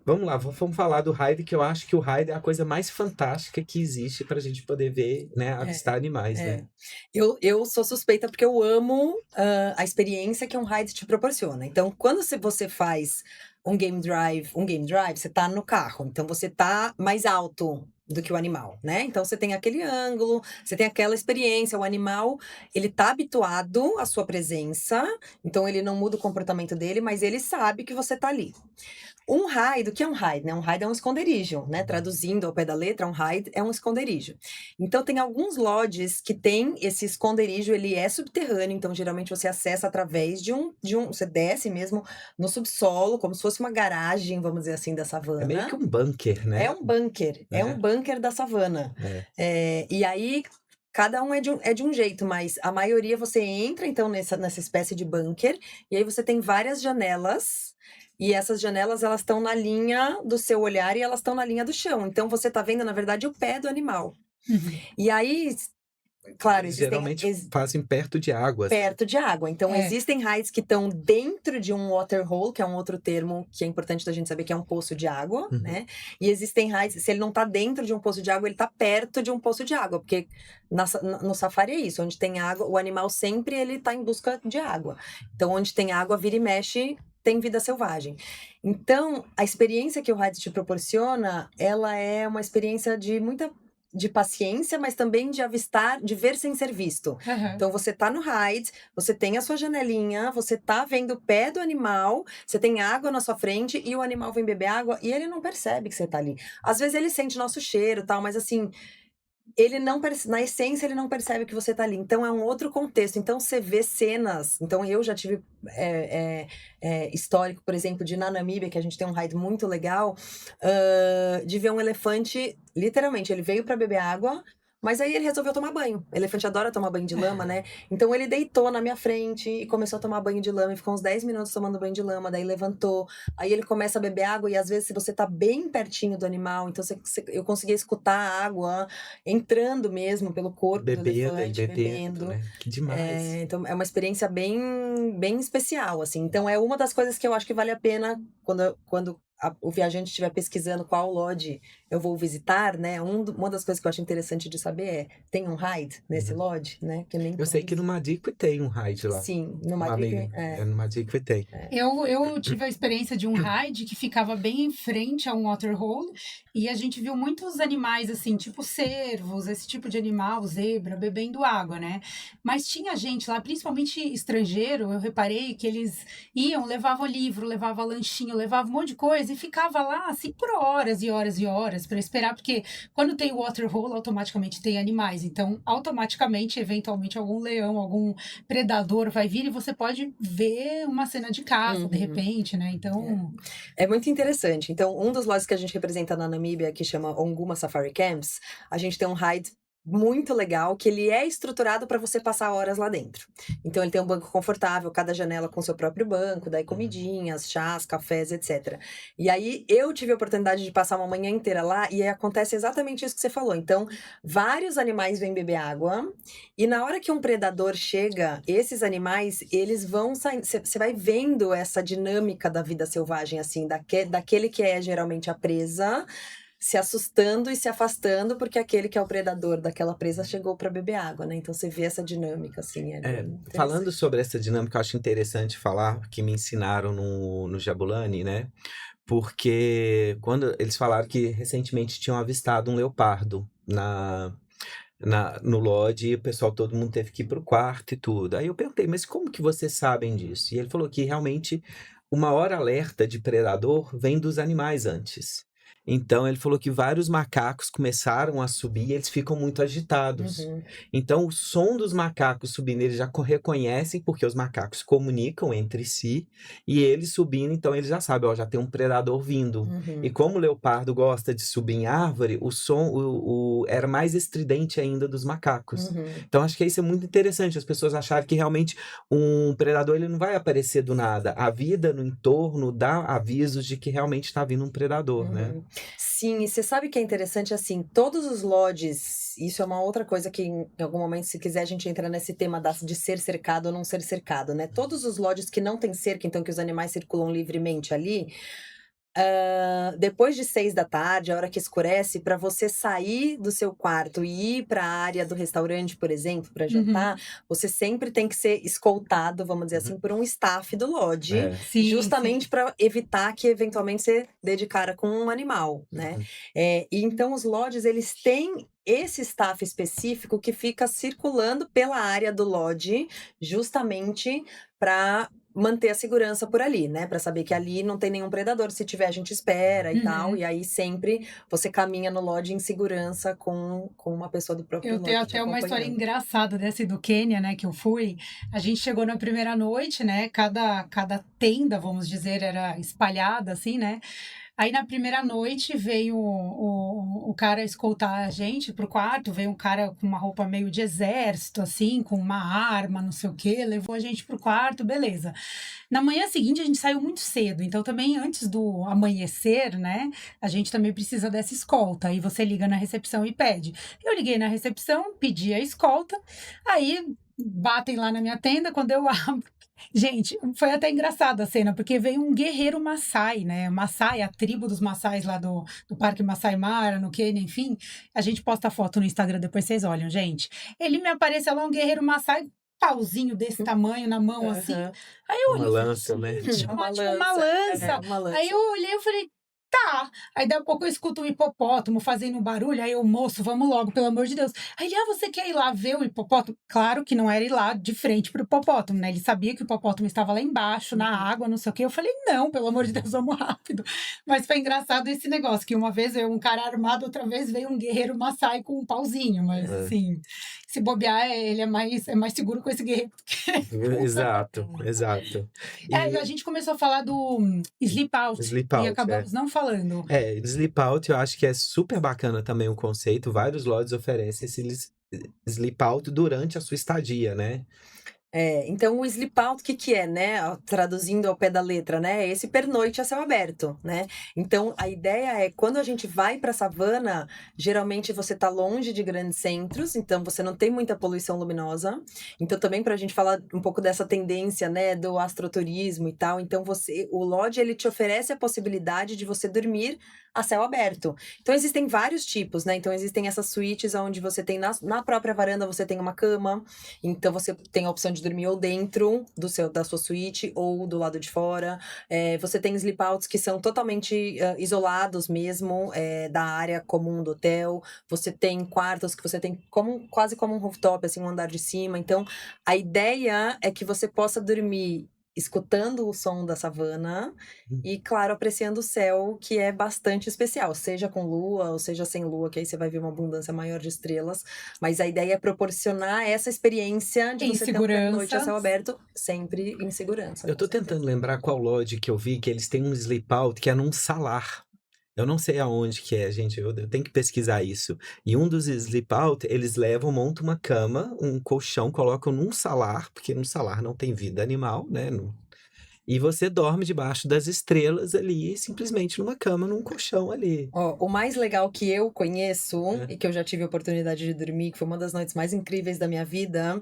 Vamos lá, vamos falar do hide, que eu acho que o hide é a coisa mais fantástica que existe pra gente poder ver, né, avistar animais, né? Eu sou suspeita porque eu amo a experiência que um hide te proporciona. Então, quando você faz um game drive, você tá no carro, então você tá mais alto do que o animal, né? Então você tem aquele ângulo, você tem aquela experiência, o animal, ele tá habituado à sua presença, então ele não muda o comportamento dele, mas ele sabe que você tá ali. Um hide, o que é um hide? Né? Um hide é um esconderijo, né? Traduzindo ao pé da letra, um hide é um esconderijo. Então, tem alguns lodges que tem esse esconderijo, ele é subterrâneo, então geralmente você acessa através de um, você desce mesmo no subsolo, como se fosse uma garagem, vamos dizer assim, da savana. É meio que um bunker, né? É um bunker, é um bunker da savana. E aí, cada um é de um jeito, mas a maioria você entra, então, nessa espécie de bunker, e aí você tem várias janelas, e essas janelas, elas estão na linha do seu olhar e elas estão na linha do chão. Então, você tá vendo, na verdade, o pé do animal. E aí, claro, Eles existem... geralmente fazem perto de água. assim. Perto de água. Então, existem hides que estão dentro de um water hole, que é um outro termo que é importante da gente saber que é um poço de água, né? E existem hides, se ele não tá dentro de um poço de água, ele tá perto de um poço de água, porque no safari é isso, onde tem água, o animal sempre ele tá em busca de água. Então, onde tem água, vira e mexe, tem vida selvagem. Então, a experiência que o hide te proporciona, ela é uma experiência de paciência, mas também de avistar, de ver sem ser visto. Então, você tá no hide, você tem a sua janelinha, você tá vendo o pé do animal, você tem água na sua frente e o animal vem beber água e ele não percebe que você tá ali. Às vezes ele sente nosso cheiro, tal, mas assim, ele não na essência ele não percebe que você tá ali. Então é um outro contexto. Então você vê cenas. Então eu já tive histórico, por exemplo, de na Namíbia, que a gente tem um hide muito legal, de ver um elefante, literalmente, ele veio para beber água, mas aí ele resolveu tomar banho. O elefante adora tomar banho de lama, né? Então ele deitou na minha frente e começou a tomar banho de lama e ficou uns 10 minutos tomando banho de lama, daí levantou. Aí ele começa a beber água e às vezes se você tá bem pertinho do animal, então eu conseguia escutar a água entrando mesmo pelo corpo do elefante, bebendo. Né? Que demais. Então é uma experiência bem especial, assim. Então é uma das coisas que eu acho que vale a pena quando o viajante estiver pesquisando qual lodge eu vou visitar, né? Uma das coisas que eu acho interessante de saber tem um hide nesse lodge, né? Que nem eu sei que no Madikwe tem um hide lá. Sim, no Madikwe no Madikwe tem. Eu tive a experiência de um hide que ficava bem em frente a um waterhole e a gente viu muitos animais assim, tipo cervos, esse tipo de animal, zebra, bebendo água, né? Mas tinha gente lá, principalmente estrangeiro, eu reparei que eles iam, levavam livro, levavam lanchinho, levavam um monte de coisa e ficava lá assim por horas e horas e horas para esperar, porque quando tem o waterhole, automaticamente tem animais, então automaticamente, eventualmente, algum leão, algum predador vai vir e você pode ver uma cena de caça, de repente, né? Então... É muito interessante. Então, um dos lodges que a gente representa na Namíbia, que chama Onguma Safari Camps, a gente tem um hide muito legal, que ele é estruturado para você passar horas lá dentro. Então, ele tem um banco confortável, cada janela com seu próprio banco, daí comidinhas, chás, cafés, etc. E aí, eu tive a oportunidade de passar uma manhã inteira lá, e aí acontece exatamente isso que você falou. Então, vários animais vêm beber água, e na hora que um predador chega, esses animais, eles vão saindo, você vai vendo essa dinâmica da vida selvagem, assim, daquele que é geralmente a presa, se assustando e se afastando, porque aquele que é o predador daquela presa chegou para beber água, né? Então você vê essa dinâmica, assim. Falando sobre essa dinâmica, eu acho interessante falar, que me ensinaram no Jabulani, né? Porque quando eles falaram que recentemente tinham avistado um leopardo no lodge, e o pessoal, todo mundo teve que ir pro quarto e tudo. Aí eu perguntei, mas como que vocês sabem disso? E ele falou que realmente o maior alerta de predador vem dos animais antes. Então, ele falou que vários macacos começaram a subir e eles ficam muito agitados. Então, o som dos macacos subindo, eles já reconhecem, porque os macacos comunicam entre si, e eles subindo, então eles já sabem, ó, já tem um predador vindo. E como o leopardo gosta de subir em árvore, o som era mais estridente ainda dos macacos. Então, acho que isso é muito interessante, as pessoas acharem que realmente um predador ele não vai aparecer do nada. A vida no entorno dá avisos de que realmente está vindo um predador, né? Sim, e você sabe que é interessante, assim, todos os lodges, isso é uma outra coisa que em algum momento, se quiser, a gente entra nesse tema de ser cercado ou não ser cercado, né? Todos os lodges que não tem cerca, então que os animais circulam livremente ali, depois de 6 da tarde, a hora que escurece, para você sair do seu quarto e ir para a área do restaurante, por exemplo, para jantar, você sempre tem que ser escoltado, vamos dizer assim, por um staff do lodge, justamente para evitar que eventualmente você dê de cara com um animal, né? E então os lodges, eles têm esse staff específico que fica circulando pela área do lodge, justamente para manter a segurança por ali, né? Pra saber que ali não tem nenhum predador. Se tiver, a gente espera e tal. Uhum. E aí sempre você caminha no lodge em segurança com uma pessoa do próprio Eu tenho lodge te até uma história acompanhando. engraçada dessa do Quênia, né, que eu fui. A gente chegou na primeira noite, né, cada tenda, vamos dizer, era espalhada, assim, né. Aí na primeira noite veio o cara escoltar a gente pro quarto, veio um cara com uma roupa meio de exército, assim, com uma arma, não sei o quê, levou a gente pro quarto, beleza. Na manhã seguinte a gente saiu muito cedo, então também antes do amanhecer, né, a gente também precisa dessa escolta. Aí você liga na recepção e pede. Eu liguei na recepção, pedi a escolta, aí batem lá na minha tenda, quando eu abro. Gente, foi até engraçada a cena, porque veio um guerreiro Maasai, né? Maasai, a tribo dos Maasais lá do Parque Masai Mara, no Quênia, enfim. A gente posta foto no Instagram, depois vocês olham, gente. Ele me apareceu lá, um guerreiro Maasai, pauzinho desse tamanho na mão, assim. Aham. Aí eu Uma olhei e falei, lança, né? gente, Uma tipo uma lança. lança. Uma Aí lança. eu olhei e falei, tá. Aí daqui a pouco eu escuto um hipopótamo fazendo barulho. Aí eu, moço, vamos logo, pelo amor de Deus. Aí ele, você quer ir lá ver o hipopótamo? Claro que não era ir lá de frente pro hipopótamo, né? Ele sabia que o hipopótamo estava lá embaixo, na água, não sei o quê. Eu falei, não, pelo amor de Deus, vamos rápido. Mas foi engraçado esse negócio, que uma vez veio um cara armado, outra vez veio um guerreiro Maasai com um pauzinho. Mas, É. assim, se bobear, ele é mais seguro com esse guerreiro do que com os Exato, hipopótamos. exato. É, a E gente começou a falar do Sleep Out Sleep e Out, é. acabamos não falando. Sleep Out eu acho que é super bacana também o conceito. Vários lodges oferecem esse Sleep Out durante a sua estadia, né? Então o sleep out, o que que é, né? Traduzindo ao pé da letra, né? É esse pernoite a céu aberto, né? Então a ideia é, quando a gente vai para a savana, geralmente você tá longe de grandes centros, então você não tem muita poluição luminosa. Então também para a gente falar um pouco dessa tendência, né, do astroturismo e tal, então o lodge ele te oferece a possibilidade de você dormir a céu aberto. Então existem vários tipos, né? Então existem essas suítes onde você tem na própria varanda você tem uma cama, então você tem a opção de dormir ou dentro da sua suíte ou do lado de fora. Você tem sleep outs que são totalmente isolados mesmo da área comum do hotel. Você tem quartos que você tem quase como um rooftop, assim, um andar de cima. Então, a ideia é que você possa dormir escutando o som da savana e, claro, apreciando o céu, que é bastante especial, seja com lua ou seja sem lua, que aí você vai ver uma abundância maior de estrelas, mas a ideia é proporcionar essa experiência de Em você ter um pernoite a segurança. céu aberto, sempre em segurança. Eu com tô certeza. tentando lembrar qual lodge que eu vi, que eles têm um Sleep Out que é num salar. Eu não sei aonde que é, gente. Eu tenho que pesquisar isso. E um dos Sleep Out, eles montam uma cama, um colchão, colocam num salar, porque no salar não tem vida animal, né? E você dorme debaixo das estrelas ali, simplesmente numa cama, num colchão ali. Ó, o mais legal que eu conheço É. e que eu já tive a oportunidade de dormir, que foi uma das noites mais incríveis da minha vida,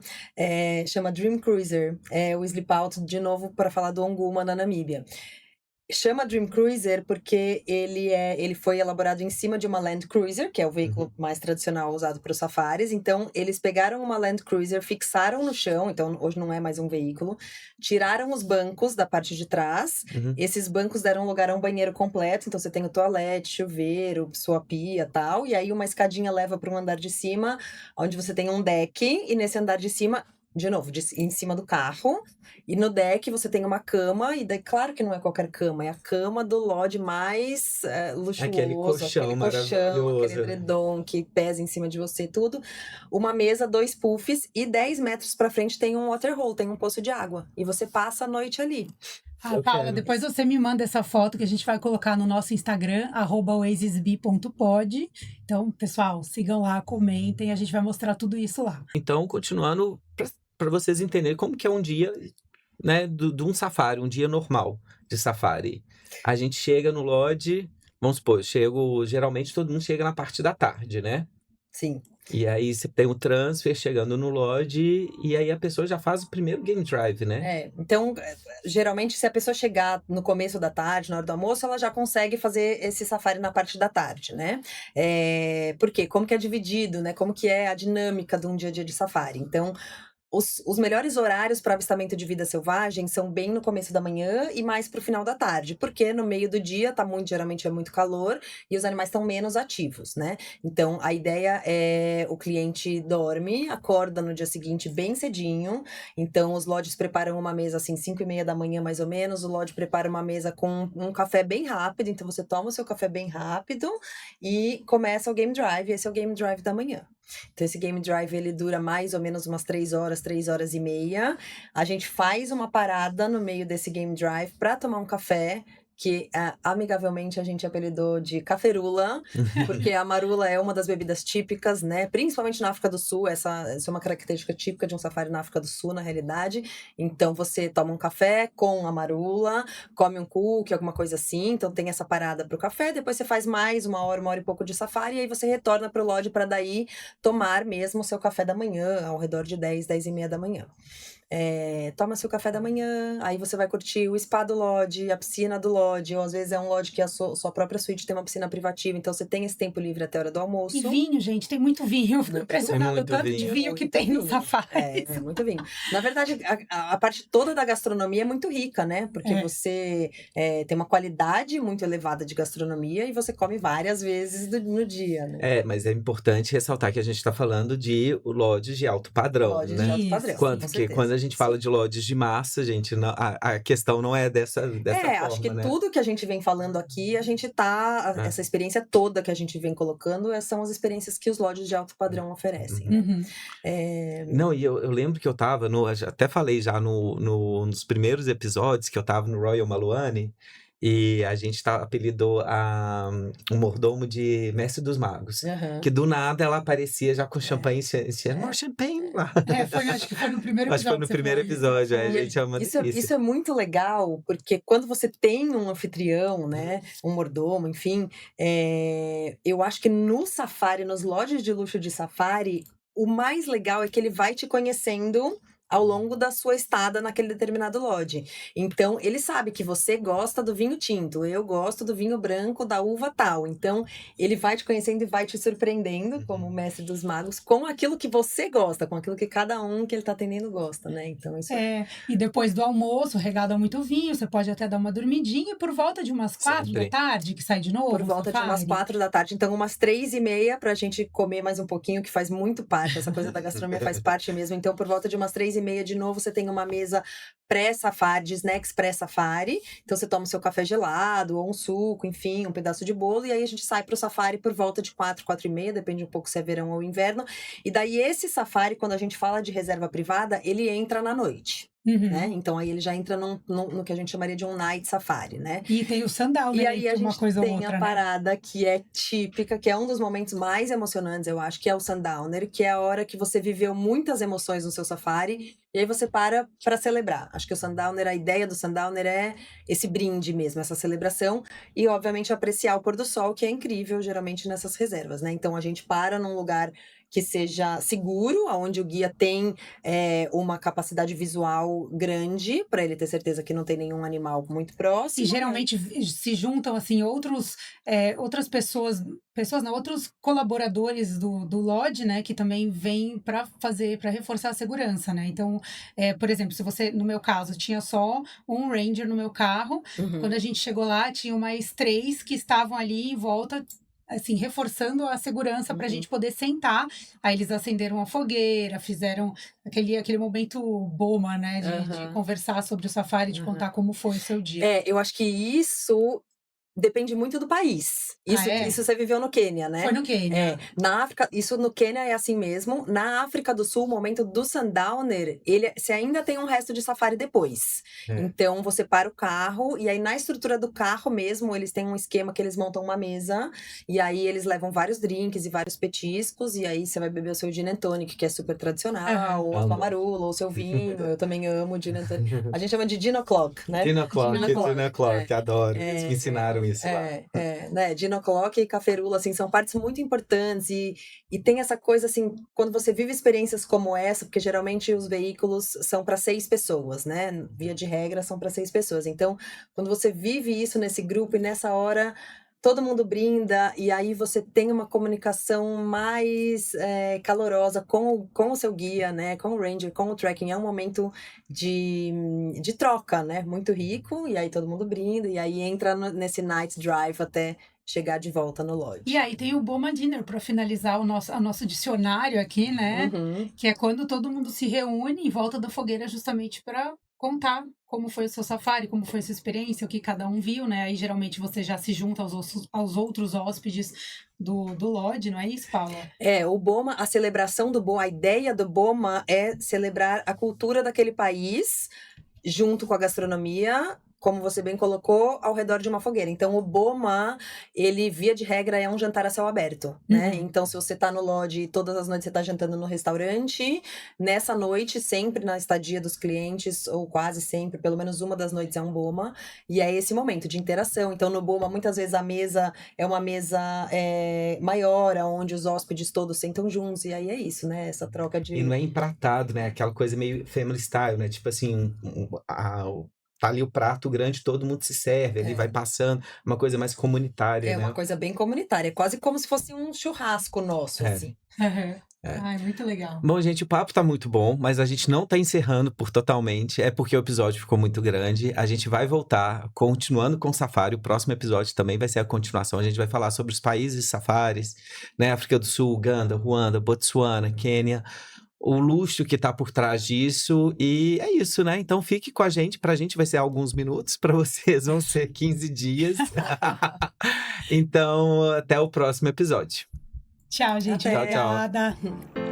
chama Dream Cruiser. É o Sleep Out, de novo, para falar do Onguma, na Namíbia. Chama Dream Cruiser porque ele foi elaborado em cima de uma Land Cruiser, que é o veículo mais tradicional usado para os safaris. Então, eles pegaram uma Land Cruiser, fixaram no chão, então hoje não é mais um veículo, tiraram os bancos da parte de trás. Uhum. Esses bancos deram lugar a um banheiro completo, então você tem o toalete, chuveiro, sua pia, tal, e aí uma escadinha leva para um andar de cima, onde você tem um deck, e nesse andar de cima, de novo, em cima do carro, e no deck você tem uma cama, e daí, claro que não é qualquer cama, é a cama do lodge mais luxuoso, Aquele colchão aquele maravilhoso. edredom que pesa em cima de você, tudo. Uma mesa, 2 puffs, e 10 metros pra frente tem um waterhole, tem um poço de água. E você passa a noite ali. Eu Paula, quero. depois você me manda essa foto que a gente vai colocar no nosso Instagram, @oasisbi.pod. Então, pessoal, sigam lá, comentem, a gente vai mostrar tudo isso lá. Então, continuando, para vocês entenderem como que é um dia, né, de um safari, um dia normal de safari. A gente chega no lodge, vamos supor, geralmente todo mundo chega na parte da tarde, né? Sim. E aí você tem o transfer chegando no lodge, e aí a pessoa já faz o primeiro game drive, né? Então, geralmente, se a pessoa chegar no começo da tarde, na hora do almoço, ela já consegue fazer esse safari na parte da tarde, né? Por quê? Como que é dividido, né? Como que é a dinâmica de um dia a dia de safari? Então, Os melhores horários para avistamento de vida selvagem são bem no começo da manhã e mais para o final da tarde, porque no meio do dia geralmente é muito calor e os animais estão menos ativos, né? Então a ideia é o cliente dorme, acorda no dia seguinte bem cedinho. Então os lodges preparam uma mesa assim 5:30 da manhã mais ou menos. O lodge prepara uma mesa com um café bem rápido, então você toma o seu café bem rápido e começa o game drive. Esse é o game drive da manhã. Então, esse game drive, ele dura mais ou menos umas 3 horas e meia. A gente faz uma parada no meio desse game drive para tomar um café, que amigavelmente a gente apelidou de caferula, porque a marula é uma das bebidas típicas, né? Principalmente na África do Sul, essa é uma característica típica de um safari na África do Sul, na realidade. Então, você toma um café com a marula, come um cookie, alguma coisa assim. Então, tem essa parada pro café. Depois, você faz mais 1 hora e pouco de safari. E aí, você retorna pro lodge para daí tomar mesmo o seu café da manhã, ao redor de 10h30 da manhã. Toma seu café da manhã, aí você vai curtir o spa do lodge, a piscina do lodge, ou às vezes é um lodge que a sua própria suíte tem uma piscina privativa, então você tem esse tempo livre até a hora do almoço. E vinho, gente, tem muito vinho. Eu fico impressionada o tanto de vinho que tem no safari. É muito vinho. Na verdade, a parte toda da gastronomia é muito rica, né? Porque você tem uma qualidade muito elevada de gastronomia e você come várias vezes no dia, né? Mas é importante ressaltar que a gente está falando de lodges de alto padrão, Lodges né? de alto padrão, Porque quando a gente fala de lodges de massa, gente, a questão não é dessa forma, acho que né? tudo que a gente vem falando aqui, a gente essa experiência toda que a gente vem colocando, são as experiências que os lodges de alto padrão oferecem, né? Não, e eu lembro que eu tava até falei já nos primeiros episódios que eu tava no Royal Maluane. E a gente apelidou um mordomo de Mestre dos Magos. Que do nada ela aparecia já com champanhe, enchendo more champanhe lá. Acho que foi no primeiro episódio. Acho que foi no primeiro episódio, a gente chama isso é muito legal, porque quando você tem um anfitrião, né, um mordomo, enfim, eu acho que no safari, nos lodges de luxo de safari, o mais legal é que ele vai te conhecendo ao longo da sua estada naquele determinado lodge. Então, ele sabe que você gosta do vinho tinto, eu gosto do vinho branco da uva tal. Então, ele vai te conhecendo e vai te surpreendendo, como mestre dos magos, com aquilo que você gosta, com aquilo que cada um que ele tá atendendo gosta, né? Então, isso E depois do almoço, regado a muito vinho, você pode até dar uma dormidinha, e por volta de umas 4 da tarde, que sai de novo. Por volta de umas 4 da tarde, então umas 3:30 pra gente comer mais um pouquinho, que faz muito parte, essa coisa da gastronomia faz parte mesmo. Então, por volta de umas 3:30 de novo, você tem uma mesa pré-safari, de snacks pré-safari. Então, você toma o seu café gelado, ou um suco, enfim, um pedaço de bolo. E aí, a gente sai pro safari por volta de 4h30, depende um pouco se é verão ou inverno. E daí, esse safari, quando a gente fala de reserva privada, ele entra na noite. Né? Então, aí ele já entra no que a gente chamaria de um night safari, né? E tem o Sundowner, e aí a gente tem outra, a parada que é típica, que é um dos momentos mais emocionantes, eu acho, que é o Sundowner, que é a hora que você viveu muitas emoções no seu safari, e aí você para celebrar. Acho que o Sundowner, a ideia do Sundowner é esse brinde mesmo, essa celebração, e obviamente apreciar o pôr do sol, que é incrível, geralmente, nessas reservas, né? Então, a gente para num lugar que seja seguro, onde o guia tem uma capacidade visual grande, para ele ter certeza que não tem nenhum animal muito próximo. E geralmente se juntam assim outras pessoas não, outros colaboradores do lodge, né, que também vêm para reforçar a segurança, né? Então, por exemplo, se você, no meu caso, tinha só um ranger no meu carro, quando a gente chegou lá, tinha mais 3 que estavam ali em volta, assim, reforçando a segurança para a gente poder sentar. Aí eles acenderam a fogueira, fizeram aquele momento boma, né? De conversar sobre o safari, de contar como foi o seu dia. Eu acho que isso depende muito do país. Isso você viveu no Quênia, né? Foi no Quênia. Na África, isso no Quênia é assim mesmo. Na África do Sul, o momento do Sundowner, você ainda tem um resto de safari depois. Então, você para o carro, e aí na estrutura do carro mesmo, eles têm um esquema que eles montam uma mesa, e aí eles levam vários drinks e vários petiscos, e aí você vai beber o seu gin and tonic, que é super tradicional, ou a sua marula, ou o seu vinho. Eu também amo gin and tonic. A gente chama de gin o'clock, né? Gin o'clock, adoro. Eles me ensinaram isso lá. Né? Gin o'clock e caferula, assim, são partes muito importantes e tem essa coisa, assim, quando você vive experiências como essa, porque geralmente os veículos são para 6 pessoas, né? Via de regra, são para 6 pessoas. Então, quando você vive isso nesse grupo e nessa hora, todo mundo brinda, e aí você tem uma comunicação mais calorosa com o seu guia, né? Com o ranger, com o trekking. É um momento de troca, né? Muito rico, e aí todo mundo brinda, e aí entra nesse night drive até chegar de volta no lodge. E aí tem o Boma Dinner para finalizar o nosso dicionário aqui, né? Uhum. Que é quando todo mundo se reúne em volta da fogueira justamente para contar como foi o seu safari, como foi a sua experiência, o que cada um viu, né? Aí geralmente você já se junta aos outros hóspedes do lodge, não é isso, Paula? O Boma, a celebração do Boma, a ideia do Boma é celebrar a cultura daquele país junto com a gastronomia, como você bem colocou, ao redor de uma fogueira. Então, o Boma, ele, via de regra, é um jantar a céu aberto, né? Então, se você tá no lodge e todas as noites você tá jantando no restaurante, nessa noite, sempre na estadia dos clientes, ou quase sempre, pelo menos uma das noites é um Boma, e é esse momento de interação. Então, no Boma, muitas vezes a mesa é uma mesa maior, onde os hóspedes todos sentam juntos, e aí é isso, né? Essa troca de... E não é empratado, né? Aquela coisa meio family style, né? Tipo assim, tá ali o prato grande, todo mundo se serve, ali vai passando, uma coisa mais comunitária, É né? uma coisa bem comunitária, quase como se fosse um churrasco nosso, assim. Ai, muito legal. Bom, gente, o papo tá muito bom, mas a gente não tá encerrando totalmente, é porque o episódio ficou muito grande. A gente vai voltar, continuando com o safari. O próximo episódio também vai ser a continuação. A gente vai falar sobre os países safaris, né? África do Sul, Uganda, Ruanda, Botsuana, Quênia, o luxo que tá por trás disso. E é isso, né? Então fique com a gente. Pra gente vai ser alguns minutos, pra vocês vão ser 15 dias. Então, até o próximo episódio. Tchau, gente. Até. Tchau, tchau. Obrigada.